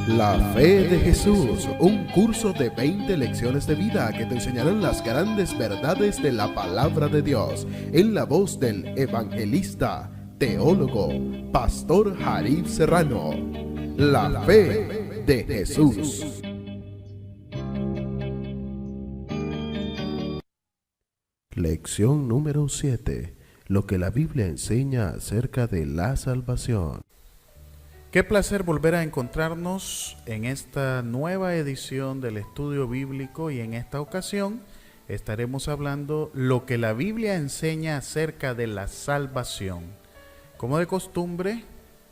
La fe de Jesús, un curso de 20 lecciones de vida que te enseñarán las grandes verdades de la palabra de Dios, en la voz del evangelista, teólogo, Pastor Jarif Serrano. La fe de Jesús. Lección número 7. Lo que la Biblia enseña acerca de la salvación. Qué placer volver a encontrarnos en esta nueva edición del estudio bíblico, y en esta ocasión estaremos hablando lo que la Biblia enseña acerca de la salvación. Como de costumbre,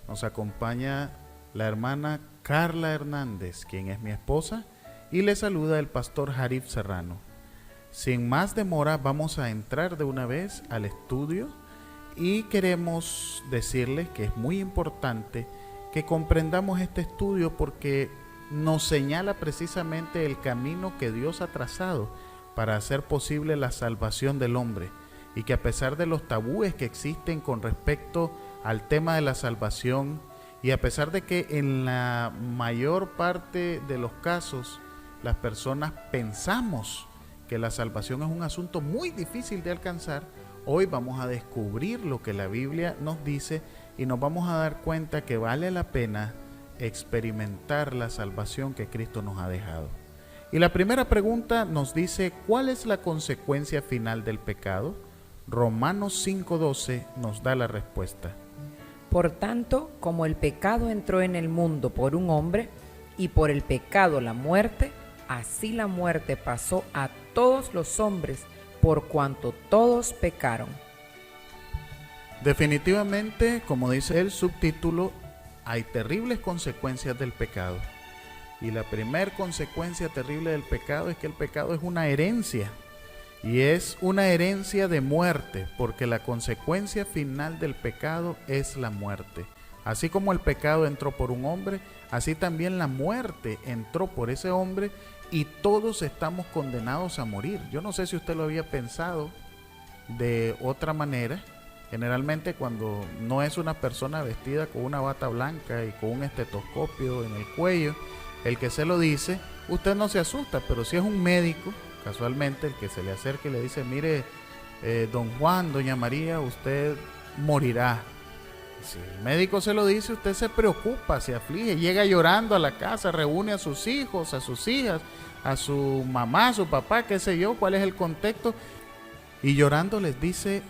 nos acompaña la hermana Carla Hernández, quien es mi esposa, y le saluda el pastor Jarif Serrano. Sin más demora, vamos a entrar de una vez al estudio, y queremos decirles que es muy importante que comprendamos este estudio porque nos señala precisamente el camino que Dios ha trazado para hacer posible la salvación del hombre, y que a pesar de los tabúes que existen con respecto al tema de la salvación, y a pesar de que en la mayor parte de los casos las personas pensamos que la salvación es un asunto muy difícil de alcanzar, hoy vamos a descubrir lo que la Biblia nos dice y nos vamos a dar cuenta que vale la pena experimentar la salvación que Cristo nos ha dejado. Y la primera pregunta nos dice: ¿cuál es la consecuencia final del pecado? Romanos 5:12 nos da la respuesta. Por tanto, como el pecado entró en el mundo por un hombre, y por el pecado la muerte, así la muerte pasó a todos los hombres, por cuanto todos pecaron. Definitivamente, como dice el subtítulo, hay terribles consecuencias del pecado. Y la primera consecuencia terrible del pecado es que el pecado es una herencia. Y es una herencia de muerte, porque la consecuencia final del pecado es la muerte. Así como el pecado entró por un hombre, así también la muerte entró por ese hombre, y todos estamos condenados a morir. Yo no sé si usted lo había pensado de otra manera. Generalmente cuando no es una persona vestida con una bata blanca y con un estetoscopio en el cuello el que se lo dice, usted no se asusta, pero si es un médico, casualmente el que se le acerca y le dice: mire, don Juan, doña María, usted morirá. Si el médico se lo dice, usted se preocupa, se aflige, llega llorando a la casa, reúne a sus hijos, a sus hijas, a su mamá, a su papá, qué sé yo, cuál es el contexto, y llorando les dice: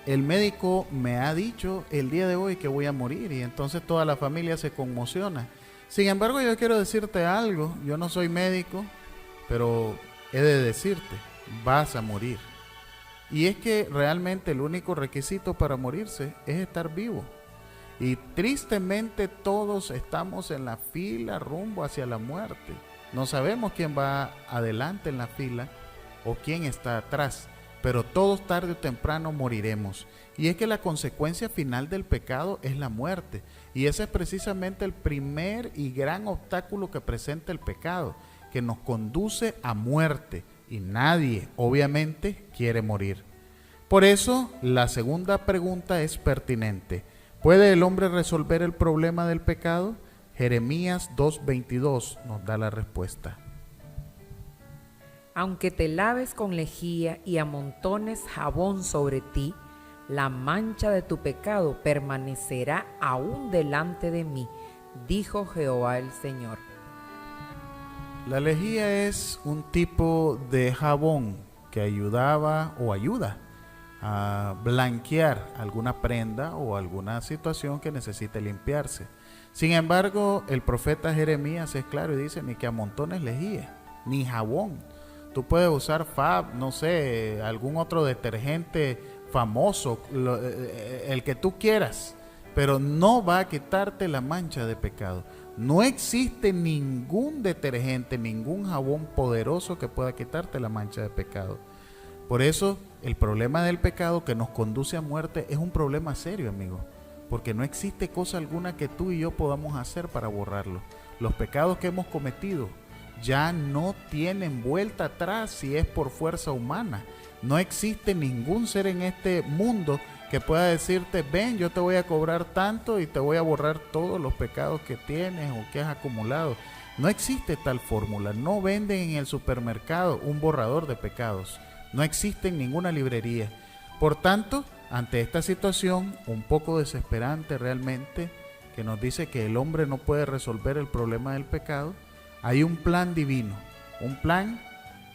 el médico me ha dicho el día de hoy que voy a morir. Y entonces toda la familia se conmociona. Sin embargo, yo quiero decirte algo. Yo no soy médico, pero he de decirte: vas a morir. Y es que realmente el único requisito para morirse es estar vivo. Y tristemente todos estamos en la fila rumbo hacia la muerte. No sabemos quién va adelante en la fila o quién está atrás, pero todos tarde o temprano moriremos. Y es que la consecuencia final del pecado es la muerte. Y ese es precisamente el primer y gran obstáculo que presenta el pecado, que nos conduce a muerte. Y nadie, obviamente, quiere morir. Por eso, la segunda pregunta es pertinente. ¿Puede el hombre resolver el problema del pecado? Jeremías 2:22 nos da la respuesta. Aunque te laves con lejía y amontones jabón sobre ti, la mancha de tu pecado permanecerá aún delante de mí, dijo Jehová el Señor. La lejía es un tipo de jabón que ayudaba o ayuda a blanquear alguna prenda o alguna situación que necesite limpiarse. Sin embargo, el profeta Jeremías es claro y dice: ni que amontones lejía, ni jabón. Tú puedes usar Fab, no sé, algún otro detergente famoso, el que tú quieras, pero no va a quitarte la mancha de pecado. No existe ningún detergente, ningún jabón poderoso que pueda quitarte la mancha de pecado. Por eso, el problema del pecado que nos conduce a muerte es un problema serio, amigo, porque no existe cosa alguna que tú y yo podamos hacer para borrarlo. Los pecados que hemos cometido ya no tienen vuelta atrás si es por fuerza humana. No existe ningún ser en este mundo que pueda decirte, ven, yo te voy a cobrar tanto y te voy a borrar todos los pecados que tienes o que has acumulado. No existe tal fórmula. No venden en el supermercado un borrador de pecados. No existe en ninguna librería. Por tanto, ante esta situación un poco desesperante realmente, que nos dice que el hombre no puede resolver el problema del pecado, hay un plan divino, un plan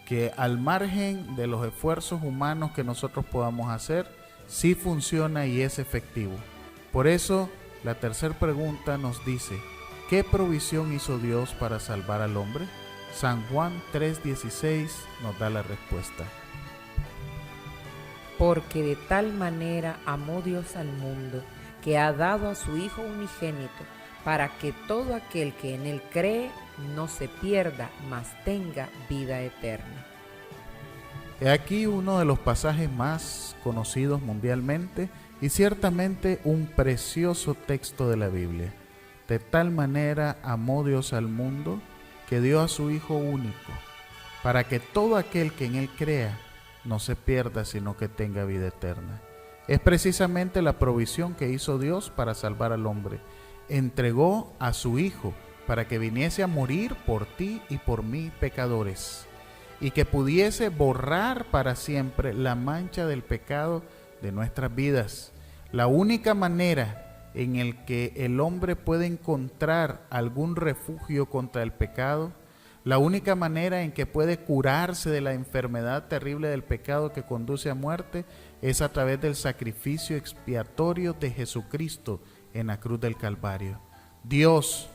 que al margen de los esfuerzos humanos que nosotros podamos hacer, sí funciona y es efectivo. Por eso, la tercera pregunta nos dice, ¿qué provisión hizo Dios para salvar al hombre? San Juan 3:16 nos da la respuesta. Porque de tal manera amó Dios al mundo, que ha dado a su Hijo unigénito, para que todo aquel que en él cree no se pierda, mas tenga vida eterna. He aquí uno de los pasajes más conocidos mundialmente y ciertamente un precioso texto de la Biblia. De tal manera amó Dios al mundo que dio a su Hijo único, para que todo aquel que en él crea no se pierda, sino que tenga vida eterna. Es precisamente la provisión que hizo Dios para salvar al hombre. Entregó a su Hijo para que viniese a morir por ti y por mí pecadores, y que pudiese borrar para siempre la mancha del pecado de nuestras vidas. La única manera en el que el hombre puede encontrar algún refugio contra el pecado, la única manera en que puede curarse de la enfermedad terrible del pecado que conduce a muerte, es a través del sacrificio expiatorio de Jesucristo en la cruz del Calvario. Dios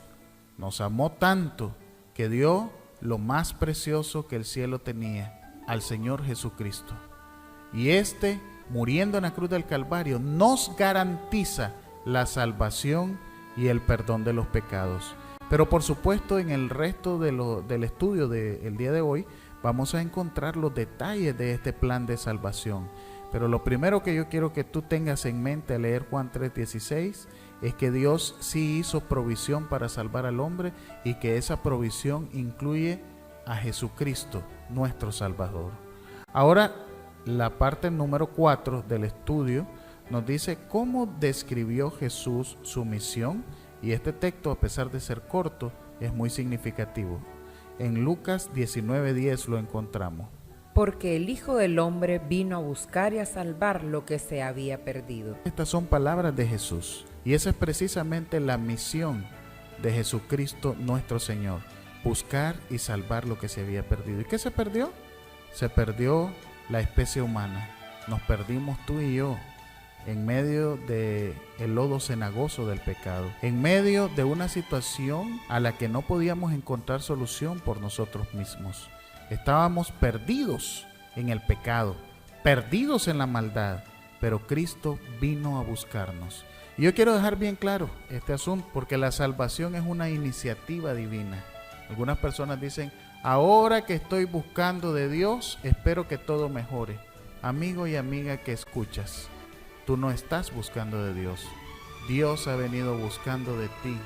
nos amó tanto que dio lo más precioso que el cielo tenía, al Señor Jesucristo. Y este, muriendo en la cruz del Calvario, nos garantiza la salvación y el perdón de los pecados. Pero por supuesto, en el resto del estudio del día de hoy, vamos a encontrar los detalles de este plan de salvación. Pero lo primero que yo quiero que tú tengas en mente al leer Juan 3:16 es que Dios sí hizo provisión para salvar al hombre y que esa provisión incluye a Jesucristo, nuestro Salvador. Ahora, la parte número 4 del estudio nos dice cómo describió Jesús su misión, y este texto, a pesar de ser corto, es muy significativo. En Lucas 19:10 lo encontramos. Porque el Hijo del Hombre vino a buscar y a salvar lo que se había perdido. Estas son palabras de Jesús, y esa es precisamente la misión de Jesucristo nuestro Señor, buscar y salvar lo que se había perdido. ¿Y qué se perdió? Se perdió la especie humana. Nos perdimos tú y yo en medio del lodo cenagoso del pecado, en medio de una situación a la que no podíamos encontrar solución por nosotros mismos. Estábamos perdidos en el pecado, perdidos en la maldad, pero Cristo vino a buscarnos. Y yo quiero dejar bien claro este asunto, porque la salvación es una iniciativa divina. Algunas personas dicen, ahora que estoy buscando de Dios, espero que todo mejore. Amigo y amiga que escuchas, tú no estás buscando de Dios. Dios ha venido buscando de ti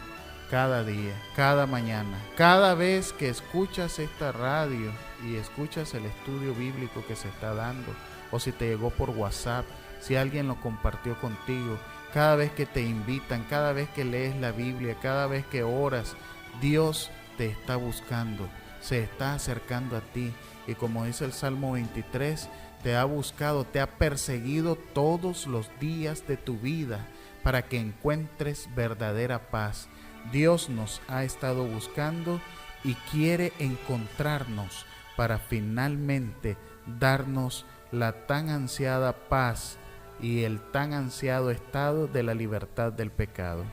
cada día, cada mañana. Cada vez que escuchas esta radio y escuchas el estudio bíblico que se está dando, o si te llegó por WhatsApp, si alguien lo compartió contigo, cada vez que te invitan, cada vez que lees la Biblia, cada vez que oras, Dios te está buscando, se está acercando a ti. Y como dice el Salmo 23, te ha buscado, te ha perseguido todos los días de tu vida para que encuentres verdadera paz. Dios nos ha estado buscando y quiere encontrarnos para finalmente darnos la tan ansiada paz y el tan ansiado estado de la libertad del pecado.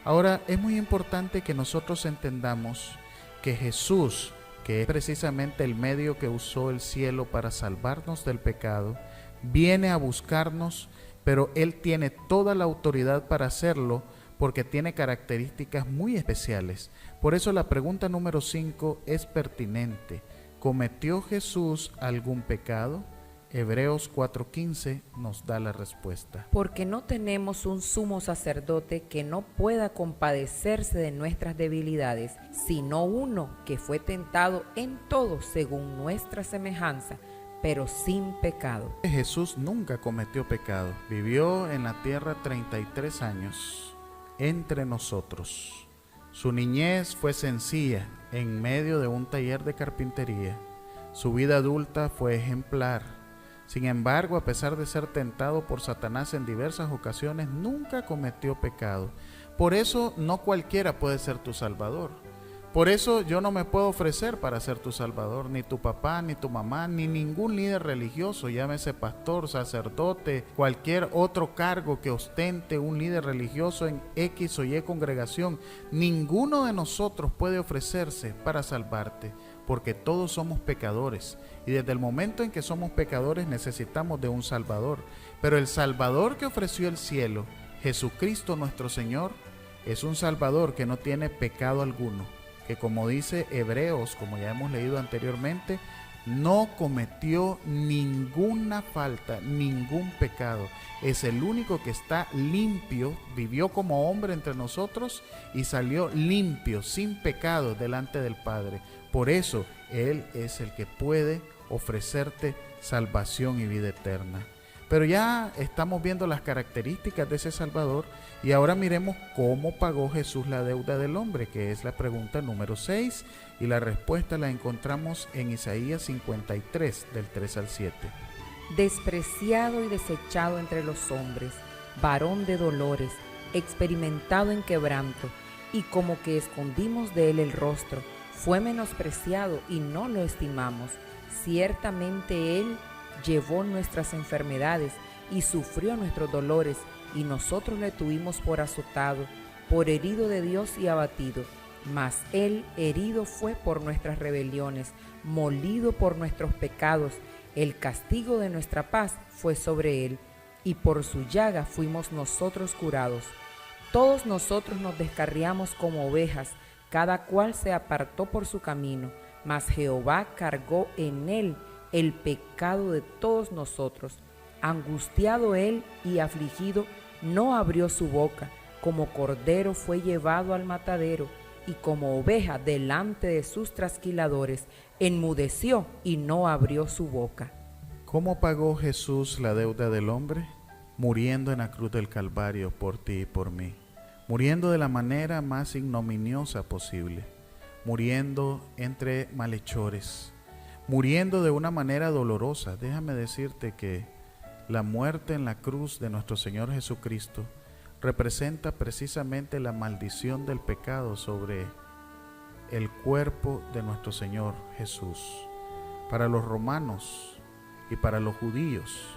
Ahora, es muy importante que nosotros entendamos que Jesús, que es precisamente el medio que usó el cielo para salvarnos del pecado, viene a buscarnos, pero Él tiene toda la autoridad para hacerlo porque tiene características muy especiales. Por eso la pregunta número 5 es pertinente. ¿Cometió Jesús algún pecado? Hebreos 4:15 nos da la respuesta. Porque no tenemos un sumo sacerdote que no pueda compadecerse de nuestras debilidades, sino uno que fue tentado en todo según nuestra semejanza, pero sin pecado. Jesús nunca cometió pecado. Vivió en la tierra 33 años entre nosotros. Su niñez fue sencilla en medio de un taller de carpintería. Su vida adulta fue ejemplar. Sin embargo, a pesar de ser tentado por Satanás en diversas ocasiones, nunca cometió pecado. Por eso no cualquiera puede ser tu salvador. Por eso yo no me puedo ofrecer para ser tu salvador, ni tu papá, ni tu mamá, ni ningún líder religioso, llámese pastor, sacerdote, cualquier otro cargo que ostente un líder religioso en X o Y congregación. Ninguno de nosotros puede ofrecerse para salvarte, porque todos somos pecadores. Y desde el momento en que somos pecadores necesitamos de un Salvador. Pero el Salvador que ofreció el cielo, Jesucristo nuestro Señor, es un Salvador que no tiene pecado alguno, que como dice Hebreos, como ya hemos leído anteriormente, no cometió ninguna falta, ningún pecado. Es el único que está limpio, vivió como hombre entre nosotros y salió limpio, sin pecado delante del Padre. Por eso Él es el que puede ofrecerte salvación y vida eterna. Pero ya estamos viendo las características de ese Salvador y ahora miremos cómo pagó Jesús la deuda del hombre, que es la pregunta número 6, y la respuesta la encontramos en Isaías 53, del 3 al 7. Despreciado y desechado entre los hombres, varón de dolores, experimentado en quebranto, y como que escondimos de él el rostro, fue menospreciado y no lo estimamos. Ciertamente él llevó nuestras enfermedades y sufrió nuestros dolores, y nosotros le tuvimos por azotado, por herido de Dios y abatido. Mas él herido fue por nuestras rebeliones, molido por nuestros pecados. El castigo de nuestra paz fue sobre él, y por su llaga fuimos nosotros curados. Todos nosotros nos descarriamos como ovejas, cada cual se apartó por su camino, mas Jehová cargó en él el pecado de todos nosotros. Angustiado él y afligido, no abrió su boca. Como cordero fue llevado al matadero, y como oveja delante de sus trasquiladores, enmudeció y no abrió su boca. ¿Cómo pagó Jesús la deuda del hombre? Muriendo en la cruz del Calvario por ti y por mí. Muriendo de la manera más ignominiosa posible. Muriendo entre malhechores. Muriendo de una manera dolorosa. Déjame decirte que la muerte en la cruz de nuestro Señor Jesucristo representa precisamente la maldición del pecado sobre el cuerpo de nuestro Señor Jesús. Para los romanos y para los judíos,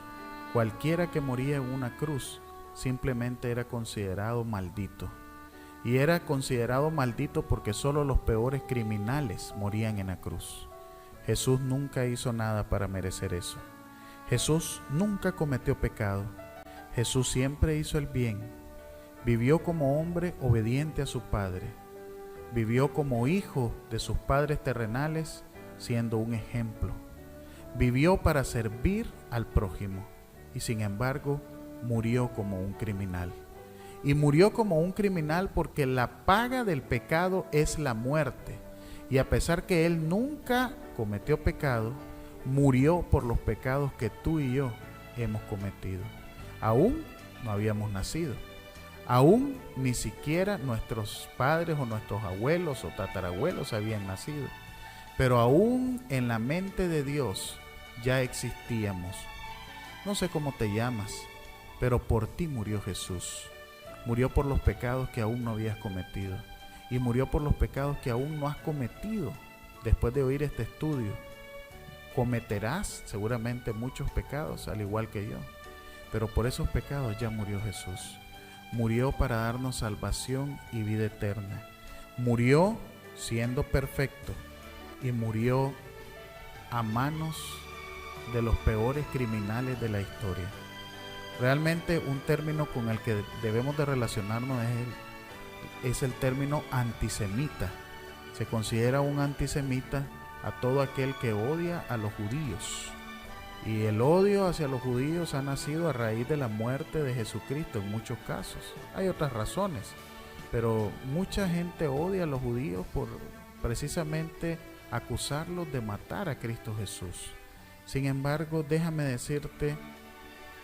cualquiera que moría en una cruz simplemente era considerado maldito. Y era considerado maldito porque solo los peores criminales morían en la cruz. Jesús nunca hizo nada para merecer eso. Jesús nunca cometió pecado. Jesús siempre hizo el bien. Vivió como hombre obediente a su Padre. Vivió como hijo de sus padres terrenales, siendo un ejemplo. Vivió para servir al prójimo y sin embargo murió como un criminal. Y murió como un criminal porque la paga del pecado es la muerte. Y a pesar que él nunca cometió pecado, murió por los pecados que tú y yo hemos cometido. Aún no habíamos nacido. Aún ni siquiera nuestros padres o nuestros abuelos o tatarabuelos habían nacido. Pero aún en la mente de Dios ya existíamos. No sé cómo te llamas, pero por ti murió Jesús. Murió por los pecados que aún no habías cometido. Y murió por los pecados que aún no has cometido. Después de oír este estudio, cometerás seguramente muchos pecados, al igual que yo. Pero por esos pecados ya murió Jesús. Murió para darnos salvación y vida eterna. Murió siendo perfecto y murió a manos de los peores criminales de la historia. Realmente un término con el que debemos de relacionarnos es el término antisemita. Se considera un antisemita a todo aquel que odia a los judíos. Y el odio hacia los judíos ha nacido a raíz de la muerte de Jesucristo en muchos casos. Hay otras razones, pero mucha gente odia a los judíos por precisamente acusarlos de matar a Cristo Jesús. Sin embargo, déjame decirte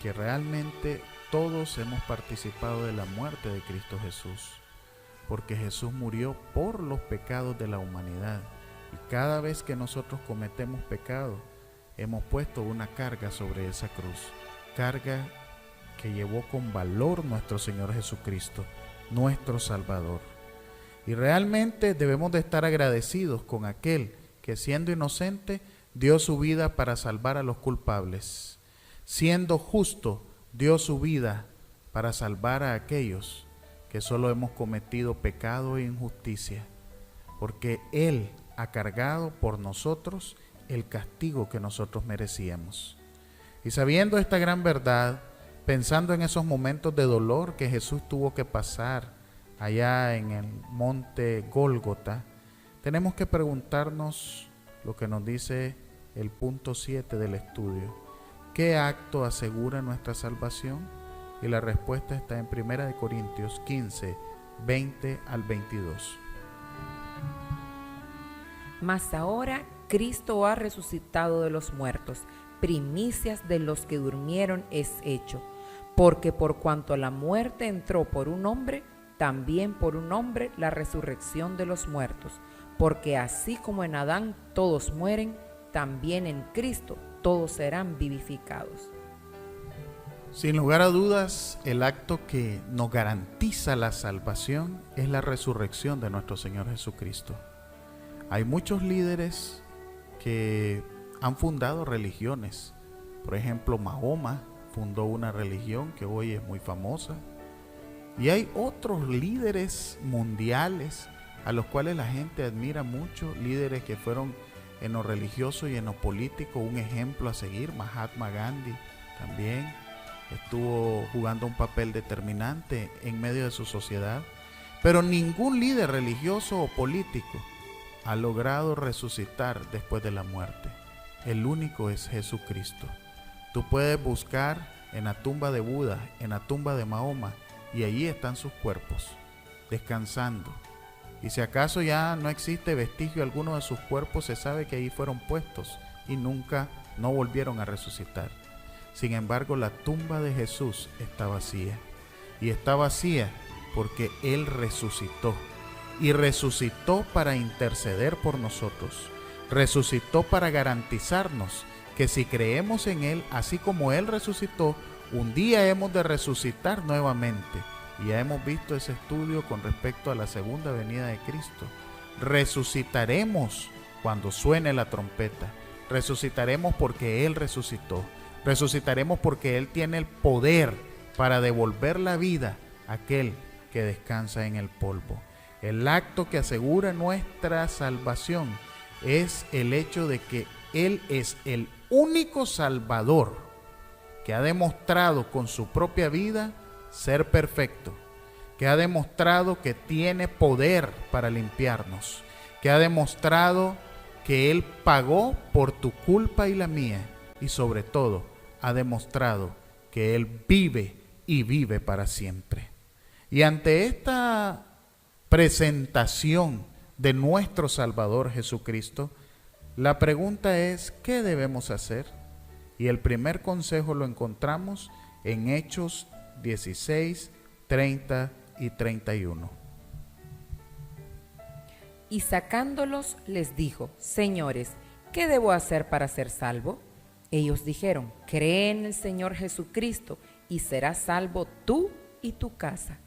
que realmente todos hemos participado de la muerte de Cristo Jesús, porque Jesús murió por los pecados de la humanidad. Y cada vez que nosotros cometemos pecado, hemos puesto una carga sobre esa cruz, carga que llevó con valor nuestro Señor Jesucristo, nuestro Salvador. Y realmente debemos de estar agradecidos con aquel que, siendo inocente, dio su vida para salvar a los culpables. Siendo justo, dio su vida para salvar a aquellos que solo hemos cometido pecado e injusticia, porque Él ha cargado por nosotros el castigo que nosotros merecíamos. Y sabiendo esta gran verdad, pensando en esos momentos de dolor que Jesús tuvo que pasar allá en el monte Gólgota, tenemos que preguntarnos lo que nos dice el punto 7 del estudio: ¿qué acto asegura nuestra salvación? Y la respuesta está en 1 Corintios 15, 20 al 22. Mas ahora Cristo ha resucitado de los muertos, primicias de los que durmieron es hecho, porque por cuanto la muerte entró por un hombre, también por un hombre la resurrección de los muertos, porque así como en Adán todos mueren, también en Cristo todos serán vivificados. Sin lugar a dudas, el acto que nos garantiza la salvación es la resurrección de nuestro Señor Jesucristo. Hay muchos líderes que han fundado religiones. Por ejemplo, Mahoma fundó una religión que hoy es muy famosa. Y hay otros líderes mundiales a los cuales la gente admira mucho, líderes que fueron en lo religioso y en lo político un ejemplo a seguir. Mahatma Gandhi también estuvo jugando un papel determinante en medio de su sociedad. Pero ningún líder religioso o político ha logrado resucitar después de la muerte. El único es Jesucristo. Tú puedes buscar en la tumba de Buda, en la tumba de Mahoma, y allí están sus cuerpos, descansando. Y si acaso ya no existe vestigio alguno de sus cuerpos, se sabe que ahí fueron puestos y nunca no volvieron a resucitar. Sin embargo, la tumba de Jesús está vacía. Y está vacía porque Él resucitó. Y resucitó para interceder por nosotros. Resucitó para garantizarnos que si creemos en Él, así como Él resucitó, un día hemos de resucitar nuevamente. Y ya hemos visto ese estudio con respecto a la segunda venida de Cristo. Resucitaremos cuando suene la trompeta. Resucitaremos porque Él resucitó. Resucitaremos porque Él tiene el poder para devolver la vida a aquel que descansa en el polvo. El acto que asegura nuestra salvación es el hecho de que Él es el único Salvador que ha demostrado con su propia vida ser perfecto, que ha demostrado que tiene poder para limpiarnos, que ha demostrado que Él pagó por tu culpa y la mía, y sobre todo ha demostrado que Él vive y vive para siempre. Y ante esta presentación de nuestro Salvador Jesucristo, la pregunta es: ¿qué debemos hacer? Y el primer consejo lo encontramos en Hechos 16, 30 y 31. Y sacándolos les dijo: Señores, ¿qué debo hacer para ser salvo? Ellos dijeron: Cree en el Señor Jesucristo y serás salvo tú y tu casa.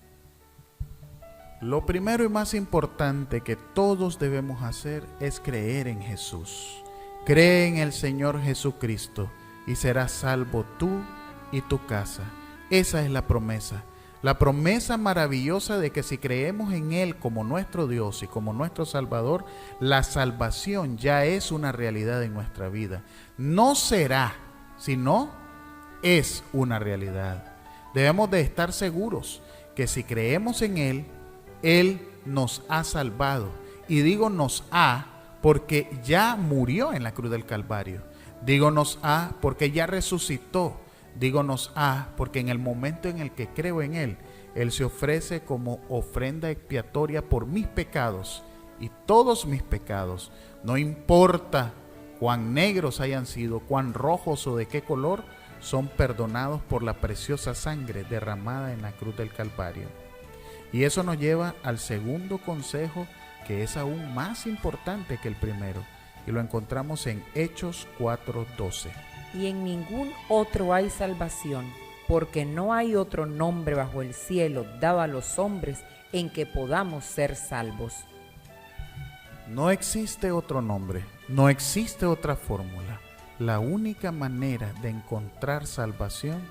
Lo primero y más importante que todos debemos hacer es creer en Jesús. Cree en el Señor Jesucristo y serás salvo tú y tu casa. Esa es la promesa maravillosa de que si creemos en Él como nuestro Dios y como nuestro Salvador, la salvación ya es una realidad en nuestra vida. No será, sino es una realidad. Debemos de estar seguros que si creemos en Él, Él nos ha salvado. Y digo nos ha porque ya murió en la cruz del Calvario. Digo nos ha porque ya resucitó. Digo nos ha porque en el momento en el que creo en Él, Él se ofrece como ofrenda expiatoria por mis pecados y todos mis pecados. No importa cuán negros hayan sido, cuán rojos o de qué color, son perdonados por la preciosa sangre derramada en la cruz del Calvario. Y eso nos lleva al segundo consejo, que es aún más importante que el primero, y lo encontramos en Hechos 4:12. Y en ningún otro hay salvación, porque no hay otro nombre bajo el cielo dado a los hombres en que podamos ser salvos. No existe otro nombre, no existe otra fórmula. La única manera de encontrar salvación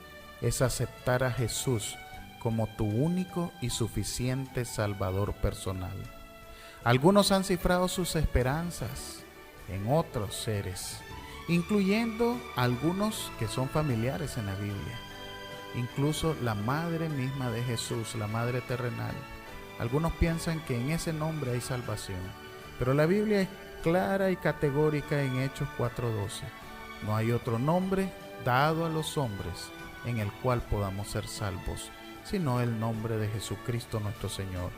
es aceptar a Jesús como tu único y suficiente Salvador personal. Algunos han cifrado sus esperanzas en otros seres, incluyendo algunos que son familiares en la Biblia, incluso la madre misma de Jesús, la madre terrenal. Algunos piensan que en ese nombre hay salvación, pero la Biblia es clara y categórica en Hechos 4:12. No hay otro nombre dado a los hombres en el cual podamos ser salvos, sino el nombre de Jesucristo nuestro Señor.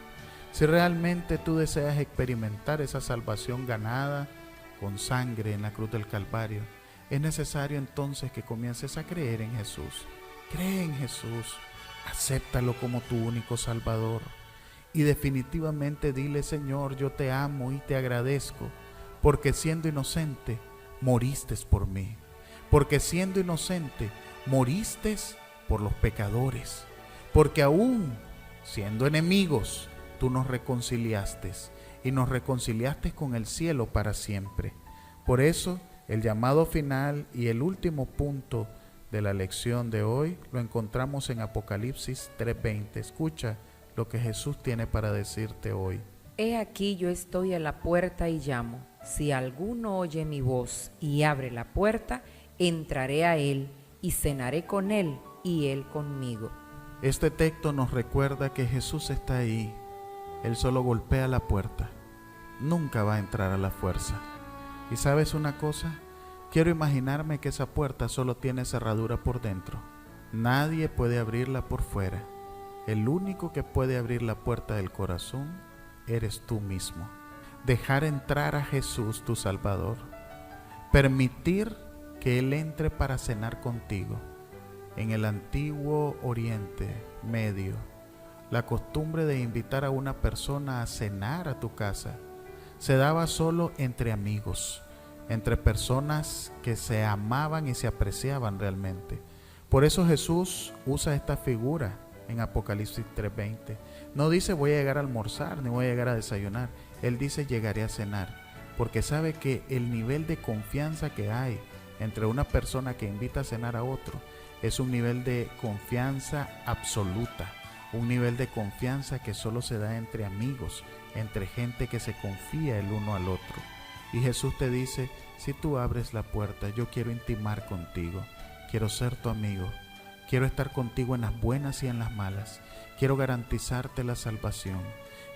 Si realmente tú deseas experimentar esa salvación ganada con sangre en la cruz del Calvario, es necesario entonces que comiences a creer en Jesús. Cree en Jesús, acéptalo como tu único Salvador y definitivamente dile: Señor, yo te amo y te agradezco, porque siendo inocente moriste por mí, porque siendo inocente moriste por los pecadores, porque aún siendo enemigos tú nos reconciliaste y nos reconciliaste con el cielo para siempre. Por eso el llamado final y el último punto de la lección de hoy lo encontramos en Apocalipsis 3:20. Escucha lo que Jesús tiene para decirte hoy. He aquí yo estoy a la puerta y llamo. Si alguno oye mi voz y abre la puerta, entraré a él y cenaré con él y él conmigo. Este texto nos recuerda que Jesús está ahí. Él solo golpea la puerta. Nunca va a entrar a la fuerza. ¿Y sabes una cosa? Quiero imaginarme que esa puerta solo tiene cerradura por dentro. Nadie puede abrirla por fuera. El único que puede abrir la puerta del corazón eres tú mismo. Dejar entrar a Jesús, tu Salvador. Permitir que Él entre para cenar contigo. En el antiguo Oriente Medio, la costumbre de invitar a una persona a cenar a tu casa se daba solo entre amigos, entre personas que se amaban y se apreciaban realmente. Por eso Jesús usa esta figura en Apocalipsis 3:20. No dice voy a llegar a almorzar ni voy a llegar a desayunar. Él dice llegaré a cenar, porque sabe que el nivel de confianza que hay entre una persona que invita a cenar a otro es un nivel de confianza absoluta, un nivel de confianza que solo se da entre amigos, entre gente que se confía el uno al otro. Y Jesús te dice: si tú abres la puerta, yo quiero intimar contigo, quiero ser tu amigo, quiero estar contigo en las buenas y en las malas, quiero garantizarte la salvación,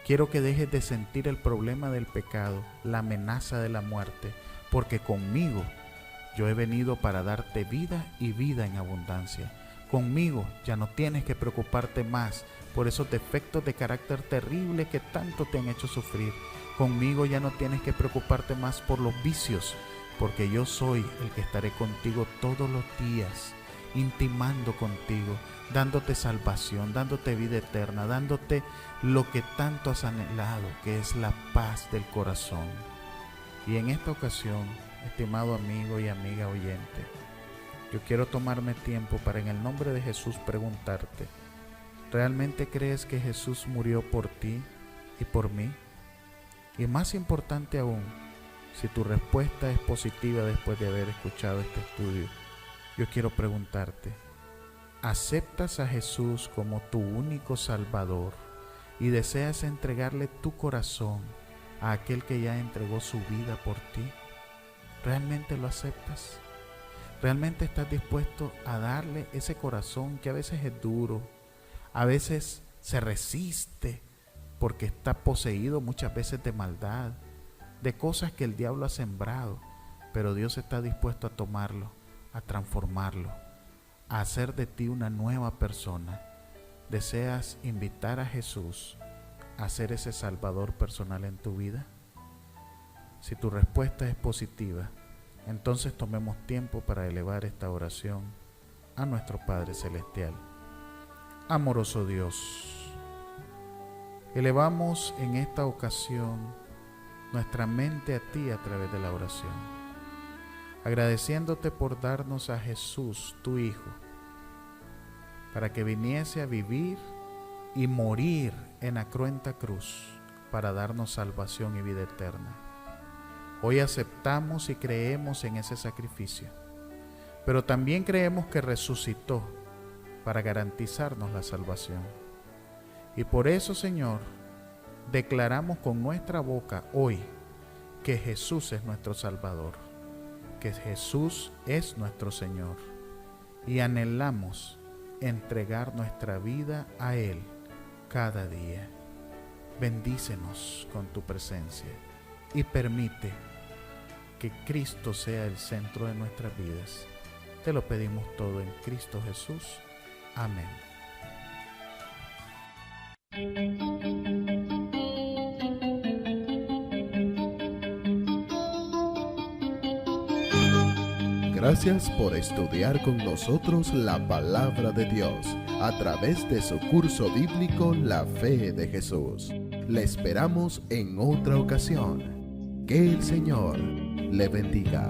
quiero que dejes de sentir el problema del pecado, la amenaza de la muerte, porque conmigo yo he venido para darte vida y vida en abundancia. Conmigo ya no tienes que preocuparte más por esos defectos de carácter terrible que tanto te han hecho sufrir. Conmigo ya no tienes que preocuparte más por los vicios, porque yo soy el que estaré contigo todos los días, intimando contigo, dándote salvación, dándote vida eterna, dándote lo que tanto has anhelado, que es la paz del corazón. Y en esta ocasión, estimado amigo y amiga oyente, yo quiero tomarme tiempo para, en el nombre de Jesús, preguntarte: ¿realmente crees que Jesús murió por ti y por mí? Y más importante aún, si tu respuesta es positiva después de haber escuchado este estudio, yo quiero preguntarte: ¿aceptas a Jesús como tu único Salvador y deseas entregarle tu corazón a aquel que ya entregó su vida por ti? ¿Realmente lo aceptas? ¿Realmente estás dispuesto a darle ese corazón que a veces es duro, a veces se resiste porque está poseído muchas veces de maldad, de cosas que el diablo ha sembrado? pero Dios está dispuesto a tomarlo, a transformarlo, a hacer de ti una nueva persona. ¿Deseas invitar a Jesús a ser ese Salvador personal en tu vida? Si tu respuesta es positiva, entonces tomemos tiempo para elevar esta oración a nuestro Padre Celestial. Amoroso Dios, elevamos en esta ocasión nuestra mente a ti a través de la oración, agradeciéndote por darnos a Jesús, tu Hijo, para que viniese a vivir y morir en la cruenta cruz para darnos salvación y vida eterna. Hoy aceptamos y creemos en ese sacrificio, pero también creemos que resucitó para garantizarnos la salvación. Y por eso, Señor, declaramos con nuestra boca hoy que Jesús es nuestro Salvador, que Jesús es nuestro Señor, y anhelamos entregar nuestra vida a Él cada día. Bendícenos con tu presencia y permite que Cristo sea el centro de nuestras vidas. Te lo pedimos todo en Cristo Jesús. Amén. Gracias por estudiar con nosotros la palabra de Dios a través de su curso bíblico La Fe de Jesús. Le esperamos en otra ocasión. Que el Señor le bendiga.